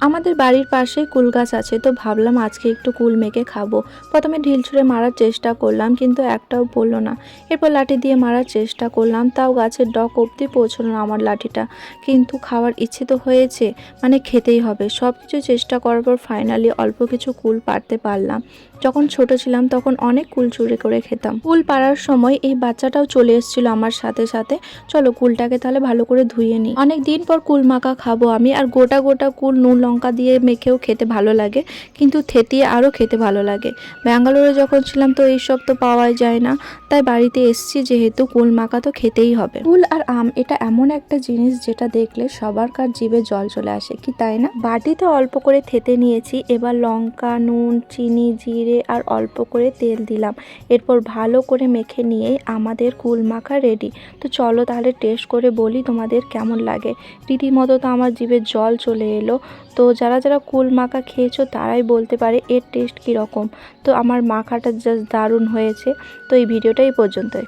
আমাদের বাড়ির পাশেই কুল গাছ আছে, তো ভাবলাম আজকে একটু কুল মেখে খাবো। প্রথমে ঢিল ছুঁড়ে মারার চেষ্টা করলাম, কিন্তু একটাও পড়লো না। এরপর লাঠি দিয়ে মারার চেষ্টা করলাম, তাও গাছের ডগ অবধি পৌঁছলো না আমার লাঠিটা। কিন্তু খাওয়ার ইচ্ছে তো হয়েছে, মানে খেতেই হবে। সব কিছু চেষ্টা করার পর ফাইনালি অল্প কিছু কুল পাড়তে পারলাম। যখন ছোট ছিলাম তখন অনেক কুল চুরি করে খেতাম। কুল পাড়ার সময় এই বাচ্চাটাও চলে এসেছিল আমার সাথে সাথে। চলো কুলটাকে তাহলে ভালো করে ধুয়ে নিই। অনেক দিন পর কুল মাখা খাবো আমি। আর গোটা গোটা কুল নুন লঙ্কা দিয়ে মেখেও খেতে ভালো লাগে, কিন্তু থেতিয়ে আরও খেতে ভালো লাগে। ব্যাঙ্গালোরে যখন ছিলাম তো এইসব তো পাওয়াই যায় না, তাই বাড়িতে এসছি যেহেতু কুল মাখা তো খেতেই হবে। কুল আর আম এটা এমন একটা জিনিস যেটা দেখলে সবারকার জিভে জল চলে আসে, কি তাই না? বাটিতে অল্প করে থেতে নিয়েছি, এবার লঙ্কা, নুন, চিনি, জিরে আর অল্প করে তেল দিলাম। এরপর ভালো করে মেখে নিয়েই আমাদের কুল মাখা রেডি। তো চলো তাহলে টেস্ট করে বলি তোমাদের কেমন লাগে। রীতিমতো তো আমার জিভে জল চলে এলো। তো যারা যারা কুল মাখা খেয়েছো তারাই বলতে পারে এর টেস্ট কীরকম। তো আমার মাখাটা জাস্ট দারুণ হয়েছে। তো এই ভিডিওটা এই পর্যন্তই।